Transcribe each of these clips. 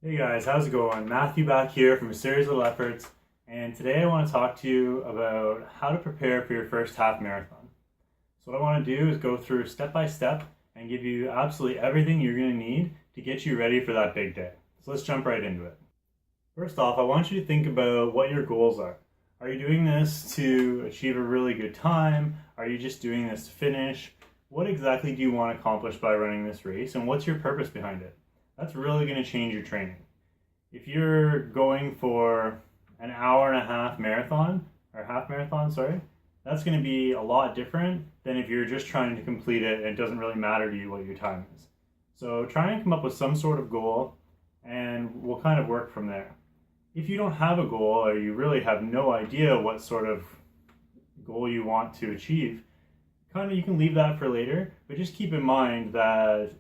Hey guys, how's it going? Matthew back here from A Series of Little Efforts, and today I want to talk to you about how to prepare for your first half marathon. So what I want to do is go through step by step and give you absolutely everything you're going to need to get you ready for that big day. So let's jump right into it. First off, I want you to think about what your goals are. Are you doing this to achieve a really good time? Are you just doing this to finish? What exactly do you want to accomplish by running this race, and what's your purpose behind it? That's really going to change your training. If you're going for an hour and a half marathon, or half marathon, sorry, that's going to be a lot different than if you're just trying to complete it and it doesn't really matter to you what your time is. So try and come up with some sort of goal and we'll kind of work from there. If you don't have a goal or you really have no idea what sort of goal you want to achieve, you can leave that for later, but just keep in mind that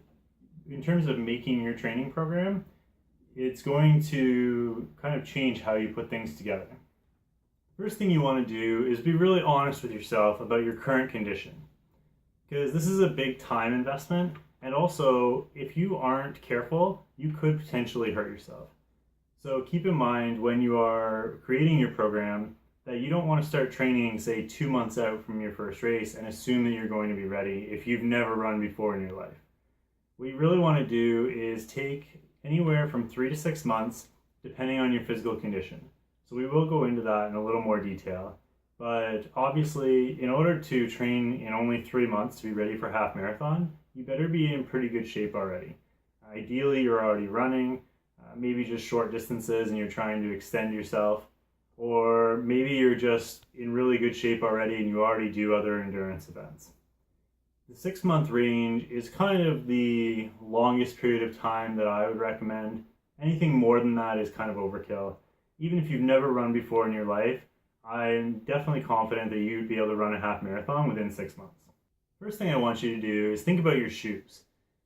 in terms of making your training program, it's going to kind of change how you put things together. First thing you want to do is be really honest with yourself about your current condition, because this is a big time investment, and also if you aren't careful, you could potentially hurt yourself. So keep in mind when you are creating your program that you don't want to start training, say, 2 months out from your first race and assume that you're going to be ready if you've never run before in your life. What you really want to do is take anywhere from 3 to 6 months, depending on your physical condition. So we will go into that in a little more detail. But obviously, in order to train in only 3 months to be ready for half marathon, you better be in pretty good shape already. Ideally, you're already running, maybe just short distances and you're trying to extend yourself, or maybe you're just in really good shape already and you already do other endurance events. The 6-month range is kind of the longest period of time that I would recommend. Anything more than that is kind of overkill. Even if you've never run before in your life, I'm definitely confident that you'd be able to run a half marathon within 6 months. First thing I want you to do is think about your shoes.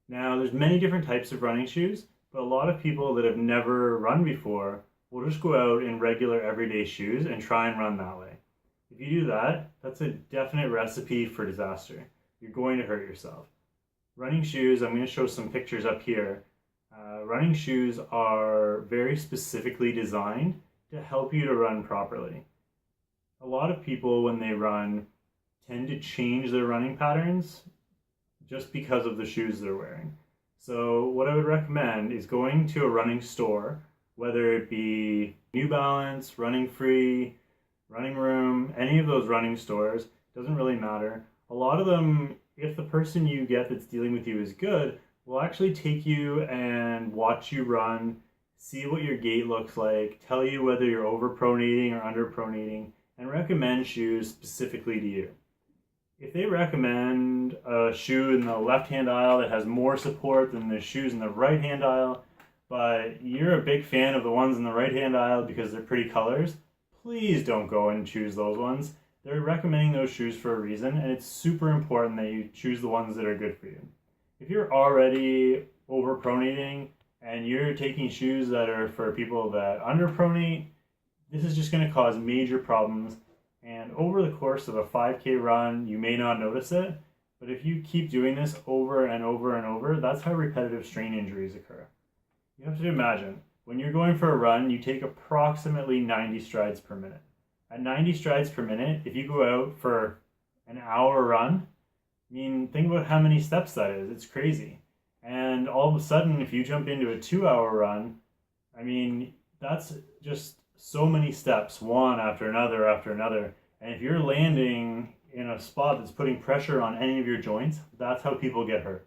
Now, there's many different types of running shoes, but a lot of people that have never run before will just go out in regular everyday shoes and try and run that way. If you do that, that's a definite recipe for disaster. You're going to hurt yourself. Running shoes, I'm going to show some pictures up here. Running shoes are very specifically designed to help you to run properly. A lot of people, when they run, tend to change their running patterns just because of the shoes they're wearing. So what I would recommend is going to a running store, whether it be New Balance, Running Free, Running Room, any of those running stores, doesn't really matter. A lot of them, if the person you get that's dealing with you is good, will actually take you and watch you run, see what your gait looks like, tell you whether you're overpronating or underpronating, and recommend shoes specifically to you. If they recommend a shoe in the left-hand aisle that has more support than the shoes in the right-hand aisle, but you're a big fan of the ones in the right-hand aisle because they're pretty colors, please don't go and choose those ones. They're recommending those shoes for a reason, and it's super important that you choose the ones that are good for you. If you're already overpronating and you're taking shoes that are for people that underpronate, this is just going to cause major problems. And over the course of a 5K run, you may not notice it, but if you keep doing this over and over and over, that's how repetitive strain injuries occur. You have to imagine, when you're going for a run, you take approximately 90 strides per minute. At 90 strides per minute, if you go out for an hour run, think about how many steps that is. It's crazy. And all of a sudden, if you jump into a 2-hour run, that's just so many steps, one after another after another. And if you're landing in a spot that's putting pressure on any of your joints, that's how people get hurt.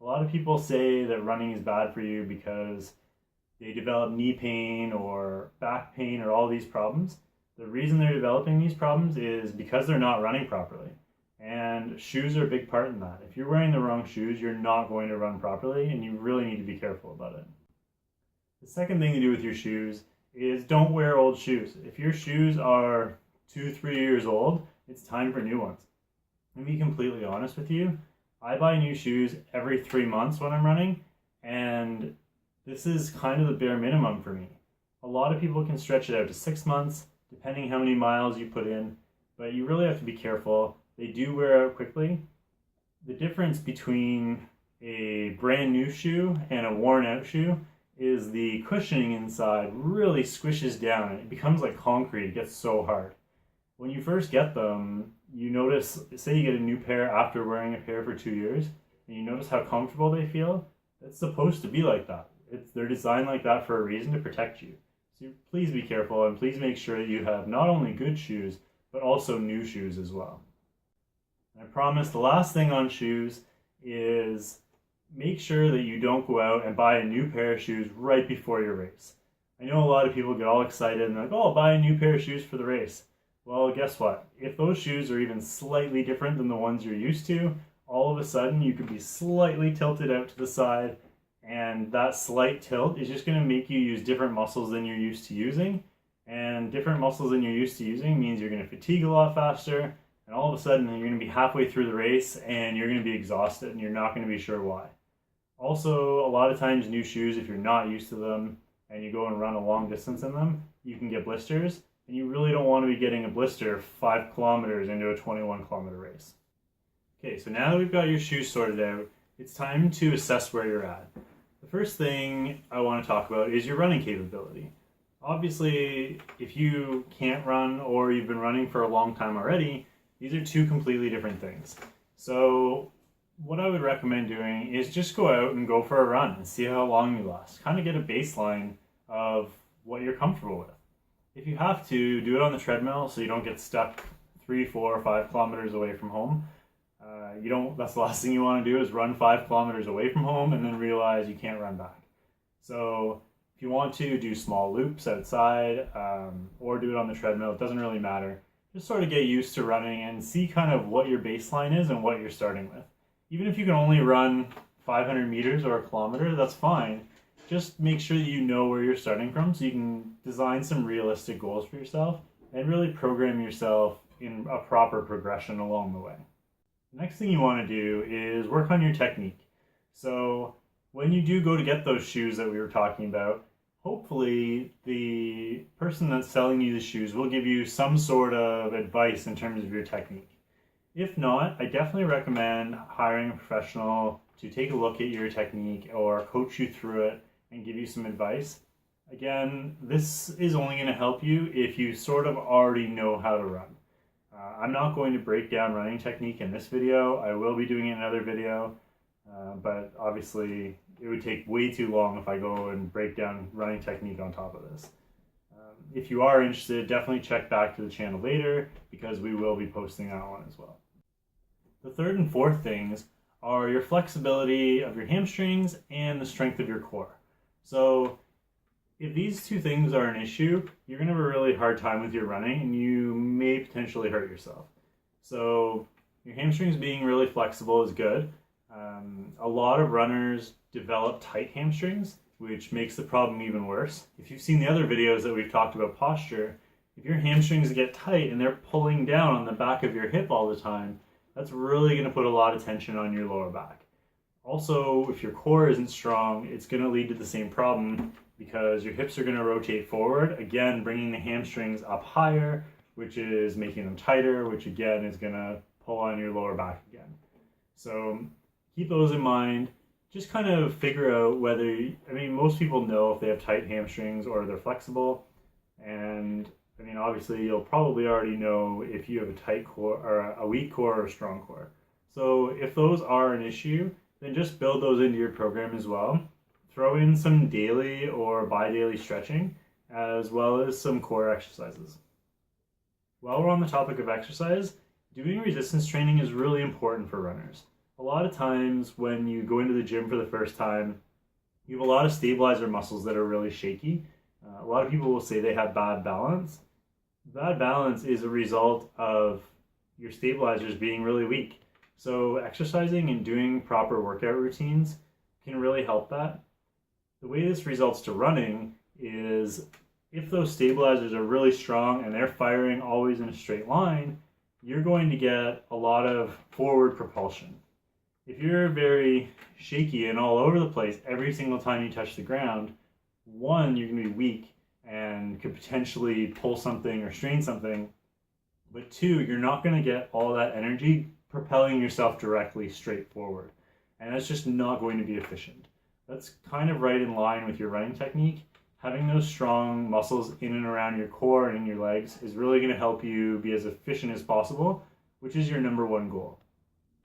A lot of people say that running is bad for you because they develop knee pain or back pain or all these problems. The reason they're developing these problems is because they're not running properly. And shoes are a big part in that. If you're wearing the wrong shoes, you're not going to run properly, and you really need to be careful about it. The second thing to do with your shoes is don't wear old shoes. If your shoes are 2-3 years old, it's time for new ones. To be completely honest with you, I buy new shoes every 3 months when I'm running, and this is kind of the bare minimum for me. A lot of people can stretch it out to 6 months, depending how many miles you put in, but you really have to be careful. They do wear out quickly. The difference between a brand new shoe and a worn out shoe is the cushioning inside really squishes down and it becomes like concrete. It gets so hard. When you first get them, you notice, say you get a new pair after wearing a pair for 2 years, and you notice how comfortable they feel. It's supposed to be like that. They're designed like that for a reason, to protect you. So please be careful, and please make sure that you have not only good shoes, but also new shoes as well. And I promise the last thing on shoes is make sure that you don't go out and buy a new pair of shoes right before your race. I know a lot of people get all excited and like, oh, I'll buy a new pair of shoes for the race. Well, guess what? If those shoes are even slightly different than the ones you're used to, all of a sudden you could be slightly tilted out to the side, and that slight tilt is just going to make you use different muscles than you're used to using. And different muscles than you're used to using means you're going to fatigue a lot faster, and all of a sudden you're going to be halfway through the race and you're going to be exhausted and you're not going to be sure why. Also, a lot of times new shoes, if you're not used to them and you go and run a long distance in them, you can get blisters, and you really don't want to be getting a blister 5 kilometers into a 21-kilometer race. Okay, so now that we've got your shoes sorted out, it's time to assess where you're at. The first thing I want to talk about is your running capability. Obviously, if you can't run or you've been running for a long time already, these are two completely different things. So what I would recommend doing is just go out and go for a run and see how long you last. Kind of get a baseline of what you're comfortable with. If you have to, do it on the treadmill so you don't get stuck 3, 4, 5 kilometers away from home. That's the last thing you want to do, is run 5 kilometers away from home and then realize you can't run back. So if you want to, do small loops outside or do it on the treadmill, it doesn't really matter. Just sort of get used to running and see kind of what your baseline is and what you're starting with. Even if you can only run 500 meters or a kilometer, that's fine. Just make sure that you know where you're starting from so you can design some realistic goals for yourself and really program yourself in a proper progression along the way. The next thing you want to do is work on your technique. So when you do go to get those shoes that we were talking about, hopefully the person that's selling you the shoes will give you some sort of advice in terms of your technique. If not, I definitely recommend hiring a professional to take a look at your technique or coach you through it and give you some advice. Again, this is only going to help you if you sort of already know how to run. I'm not going to break down running technique in this video. I will be doing it in another video, but obviously it would take way too long if I go and break down running technique on top of this. If you are interested, definitely check back to the channel later because we will be posting that one as well. The third and fourth things are your flexibility of your hamstrings and the strength of your core. So if these two things are an issue, you're going to have a really hard time with your running and you may potentially hurt yourself. So your hamstrings being really flexible is good. A lot of runners develop tight hamstrings, which makes the problem even worse. If you've seen the other videos that we've talked about posture, if your hamstrings get tight and they're pulling down on the back of your hip all the time, that's really going to put a lot of tension on your lower back. Also, if your core isn't strong, it's going to lead to the same problem because your hips are going to rotate forward, again bringing the hamstrings up higher, which is making them tighter, which again is going to pull on your lower back again. So keep those in mind. Just kind of figure out whether, most people know if they have tight hamstrings or they're flexible. And obviously you'll probably already know if you have a tight core or a weak core or a strong core. So if those are an issue, then just build those into your program as well. Throw in some daily or bi-daily stretching, as well as some core exercises. While we're on the topic of exercise, doing resistance training is really important for runners. A lot of times when you go into the gym for the first time, you have a lot of stabilizer muscles that are really shaky. A lot of people will say they have bad balance. Bad balance is a result of your stabilizers being really weak. So exercising and doing proper workout routines can really help that. The way this results to running is if those stabilizers are really strong and they're firing always in a straight line, you're going to get a lot of forward propulsion. If you're very shaky and all over the place every single time you touch the ground, one, you're going to be weak and could potentially pull something or strain something, but two, you're not going to get all that energy propelling yourself directly straight forward, and that's just not going to be efficient. That's kind of right in line with your running technique. Having those strong muscles in and around your core and in your legs is really going to help you be as efficient as possible, which is your number one goal.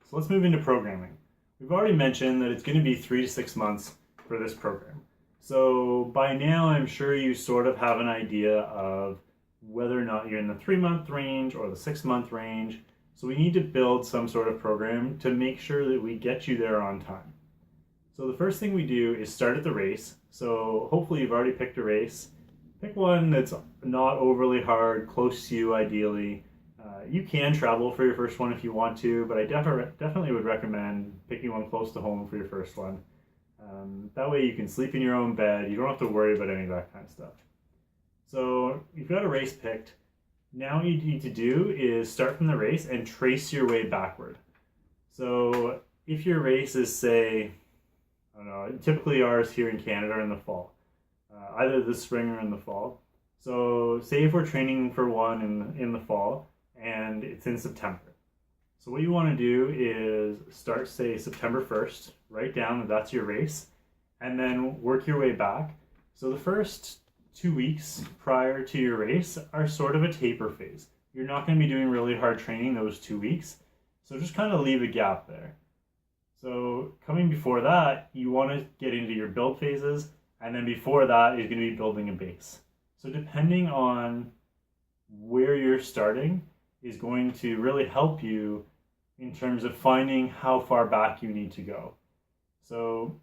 So let's move into programming. We've already mentioned that it's going to be 3 to 6 months for this program. So by now, I'm sure you sort of have an idea of whether or not you're in the 3-month range or the 6-month range. So we need to build some sort of program to make sure that we get you there on time. So the first thing we do is start at the race. So hopefully you've already picked a race. Pick one that's not overly hard, close to you ideally. You can travel for your first one if you want to, but I definitely would recommend picking one close to home for your first one. That way you can sleep in your own bed. You don't have to worry about any of that kind of stuff. So you've got a race picked. Now what you need to do is start from the race and trace your way backward. So if your race is, say, I don't know, typically ours here in Canada are in the fall, either the spring or in the fall. So say if we're training for one in the fall and it's in September. So what you want to do is start, say, September 1st, write down that that's your race, and then work your way back. So the first 2 weeks prior to your race are sort of a taper phase. You're not going to be doing really hard training those 2 weeks, so just kind of leave a gap there. So coming before that, you want to get into your build phases, and then before that is going to be building a base. So depending on where you're starting is going to really help you in terms of finding how far back you need to go. So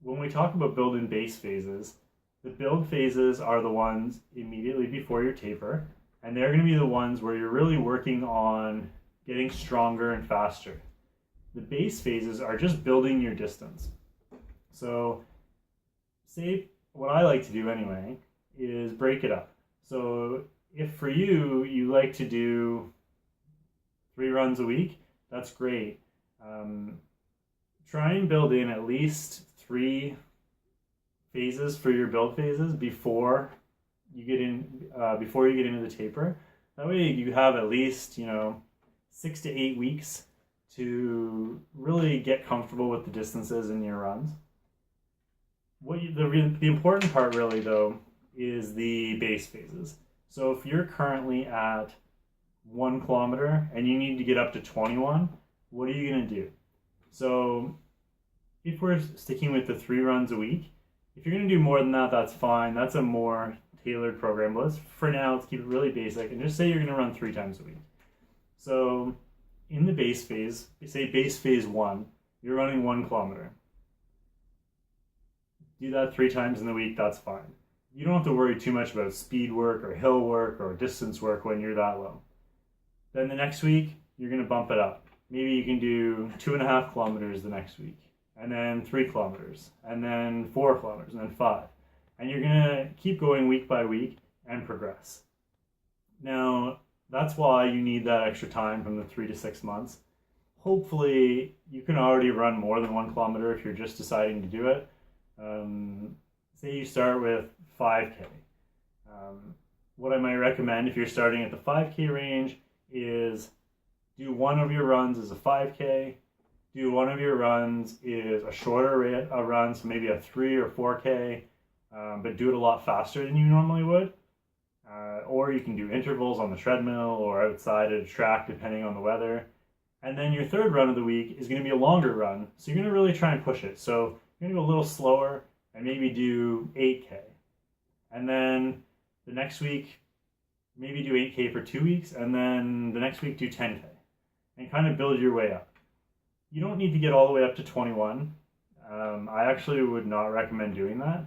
when we talk about building base phases, the build phases are the ones immediately before your taper, and they're going to be the ones where you're really working on getting stronger and faster. The base phases are just building your distance. So say what I like to do anyway is break it up. So if for you, you like to do 3 runs a week, that's great. Try and build in at least 3 phases for your build phases before you get into the taper. That way you have at least 6 to 8 weeks to really get comfortable with the distances in your runs. The important part really though is the base phases. So if you're currently at 1 kilometer and you need to get up to 21, what are you going to do? So if we're sticking with the 3 runs a week, if you're going to do more than that, that's fine. That's a more tailored program. But for now, let's keep it really basic and just say you're going to run 3 times a week. So in the base phase, say base phase 1, you're running 1 kilometer. Do that 3 times in the week, that's fine. You don't have to worry too much about speed work or hill work or distance work when you're that low. Then the next week, you're going to bump it up. Maybe you can do 2.5 kilometers the next week, and then 3 kilometers, and then 4 kilometers, and then 5. And you're going to keep going week by week and progress. Now, that's why you need that extra time from the 3 to 6 months. Hopefully, you can already run more than 1 kilometer if you're just deciding to do it. Say you start with 5K. What I might recommend if you're starting at the 5K range is do one of your runs as a 5K, do one of your runs is a shorter run, so maybe a 3 or 4K, but do it a lot faster than you normally would. Or you can do intervals on the treadmill or outside at a track depending on the weather. And then your 3rd run of the week is going to be a longer run, so you're going to really try and push it. So you're going to go a little slower and maybe do 8K. And then the next week, maybe do 8K for 2 weeks, and then the next week do 10K. And kind of build your way up. You don't need to get all the way up to 21. I actually would not recommend doing that.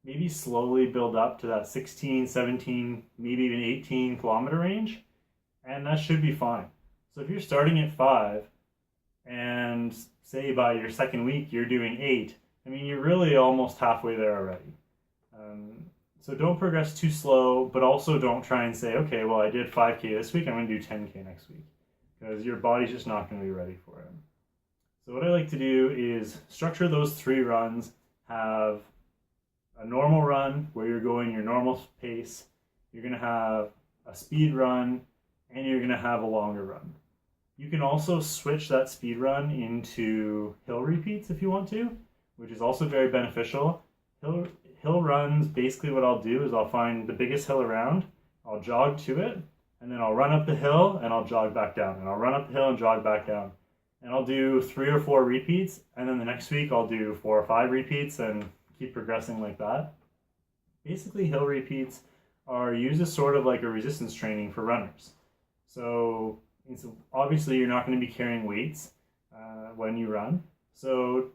Maybe slowly build up to that 16, 17, maybe even 18 kilometer range, and that should be fine. So if you're starting at 5, and say by your 2nd week you're doing 8, I mean, you're really almost halfway there already. So don't progress too slow, but also don't try and say, okay, well, I did 5K this week, I'm going to do 10K next week, because your body's just not going to be ready for it. So what I like to do is structure those 3 runs, have a normal run where you're going your normal pace, you're going to have a speed run, and you're going to have a longer run. You can also switch that speed run into hill repeats if you want to, which is also very beneficial. Hill runs, basically what I'll do is I'll find the biggest hill around, I'll jog to it, and then I'll run up the hill and I'll jog back down, and I'll run up the hill and jog back down. And I'll do 3 or 4 repeats, and then the next week I'll do 4 or 5 repeats and keep progressing like that. Basically, hill repeats are used as sort of like a resistance training for runners. So obviously you're not going to be carrying weights when you run. So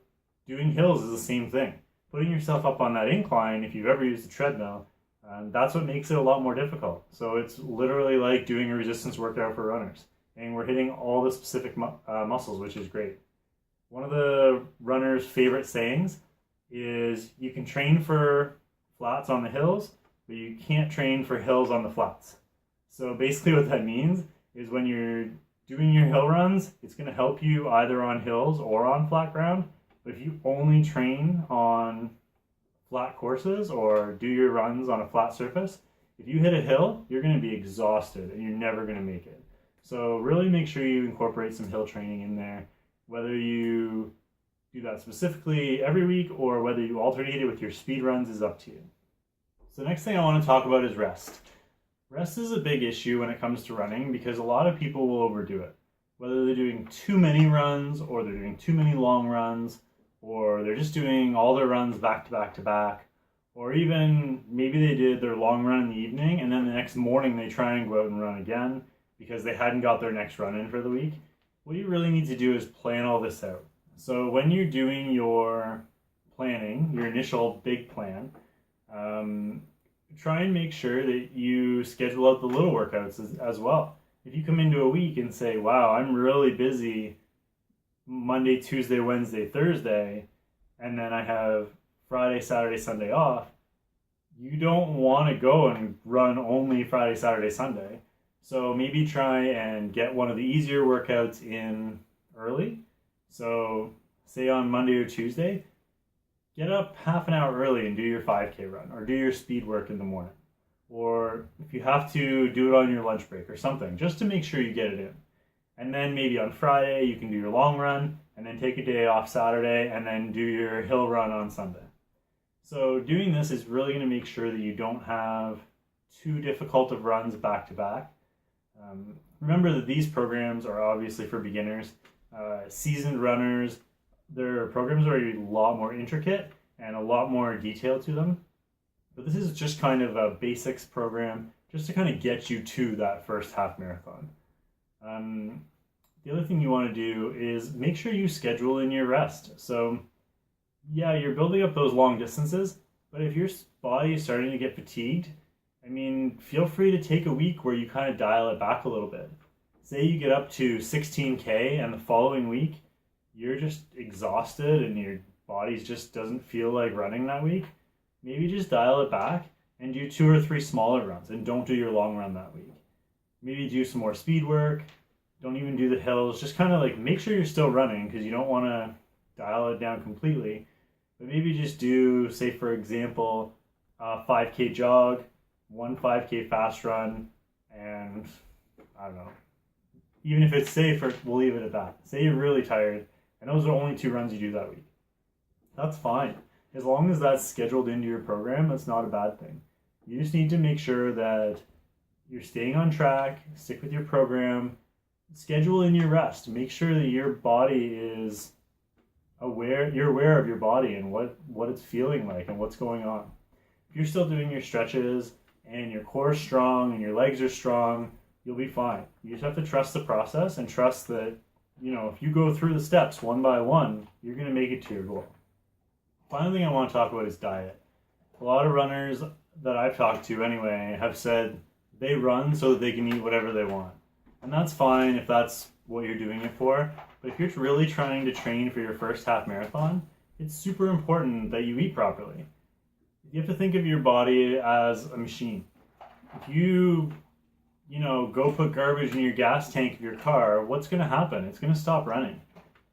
doing hills is the same thing. Putting yourself up on that incline, if you've ever used a treadmill, that's what makes it a lot more difficult. So it's literally like doing a resistance workout for runners. And we're hitting all the specific muscles, which is great. One of the runner's favorite sayings is you can train for flats on the hills, but you can't train for hills on the flats. So basically what that means is when you're doing your hill runs, it's going to help you either on hills or on flat ground. But if you only train on flat courses or do your runs on a flat surface, if you hit a hill, you're going to be exhausted and you're never going to make it. So really make sure you incorporate some hill training in there, whether you do that specifically every week or whether you alternate it with your speed runs is up to you. So the next thing I want to talk about is rest. Rest is a big issue when it comes to running because a lot of people will overdo it. Whether they're doing too many runs or they're doing too many long runs or they're just doing all their runs back to back to back, or even maybe they did their long run in the evening and then the next morning they try and go out and run again because they hadn't got their next run in for the week. What you really need to do is plan all this out. So when you're doing your planning, your initial big plan, try and make sure that you schedule out the little workouts as well. If you come into a week and say, wow, I'm really busy Monday, Tuesday, Wednesday, Thursday, and then I have Friday, Saturday, Sunday off, you don't want to go and run only Friday, Saturday, Sunday. So maybe try and get one of the easier workouts in early. So say on Monday or Tuesday, get up half an hour early and do your 5K run or do your speed work in the morning. Or if you have to, do it on your lunch break or something, just to make sure you get it in. And then maybe on Friday you can do your long run and then take a day off Saturday and then do your hill run on Sunday. So doing this is really going to make sure that you don't have too difficult of runs back to back. Remember that these programs are obviously for beginners. Seasoned runners, their programs are a lot more intricate and a lot more detailed to them. But this is just kind of a basics program just to kind of get you to that first half marathon. The other thing you want to do is make sure you schedule in your rest. So yeah, you're building up those long distances, but if your body is starting to get fatigued, I mean, feel free to take a week where you kind of dial it back a little bit. Say you get up to 16K and the following week, you're just exhausted and your body just doesn't feel like running that week. Maybe just dial it back and do 2 or 3 smaller runs and don't do your long run that week. Maybe do some more speed work. Don't even do the hills. Just kind of like make sure you're still running because you don't want to dial it down completely. But maybe just do, say for example, a 5K jog, 1 5K fast run, and I don't know. Even if it's safe, we'll leave it at that. Say you're really tired, and those are only 2 runs you do that week. That's fine. As long as that's scheduled into your program, that's not a bad thing. You just need to make sure that you're staying on track, stick with your program, schedule in your rest. Make sure that your body is aware, you're aware of your body and what it's feeling like and what's going on. If you're still doing your stretches and your core is strong and your legs are strong, you'll be fine. You just have to trust the process and trust that, if you go through the steps one by one, you're going to make it to your goal. Final thing I want to talk about is diet. A lot of runners that I've talked to anyway have said they run so that they can eat whatever they want. And that's fine if that's what you're doing it for. But if you're really trying to train for your first half marathon, it's super important that you eat properly. You have to think of your body as a machine. If you go put garbage in your gas tank of your car, what's going to happen? It's going to stop running.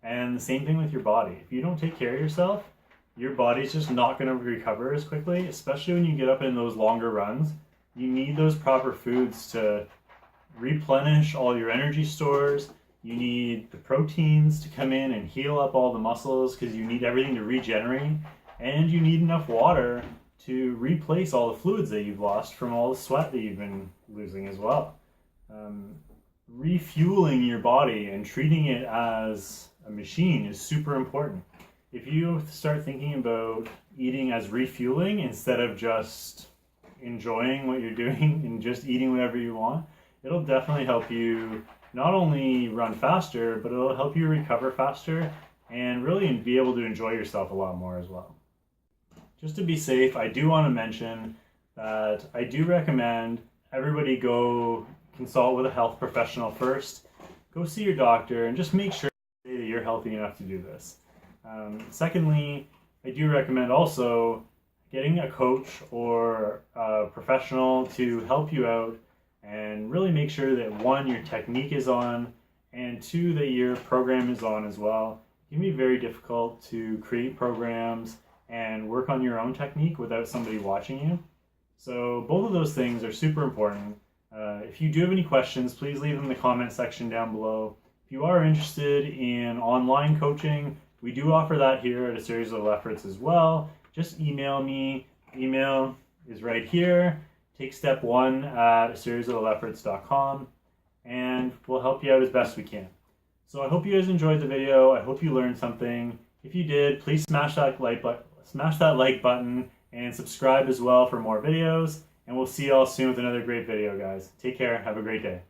And the same thing with your body. If you don't take care of yourself, your body's just not going to recover as quickly, especially when you get up in those longer runs. You need those proper foods to replenish all your energy stores You need the proteins to come in and heal up all the muscles because you need everything to regenerate. And you need enough water to replace all the fluids that you've lost from all the sweat that you've been losing as well. Refueling your body and treating it as a machine is super important. If you start thinking about eating as refueling instead of just enjoying what you're doing and just eating whatever you want, it'll definitely help you not only run faster, but it'll help you recover faster and really be able to enjoy yourself a lot more as well. Just to be safe, I do want to mention that I do recommend everybody go consult with a health professional first. Go see your doctor and just make sure that you're healthy enough to do this. Secondly, I do recommend also getting a coach or a professional to help you out and really make sure that one, your technique is on, and two, that your program is on as well. It can be very difficult to create programs and work on your own technique without somebody watching you. So both of those things are super important. If you do have any questions, please leave them in the comment section down below. If you are interested in online coaching, we do offer that here at A Series of Little Efforts as well. Just email me. Email is right here. Take step 1 at aseriesoflittleefforts.com and we'll help you out as best we can. So I hope you guys enjoyed the video. I hope you learned something. If you did, please smash that like button and subscribe as well for more videos. And we'll see you all soon with another great video, guys. Take care. Have a great day.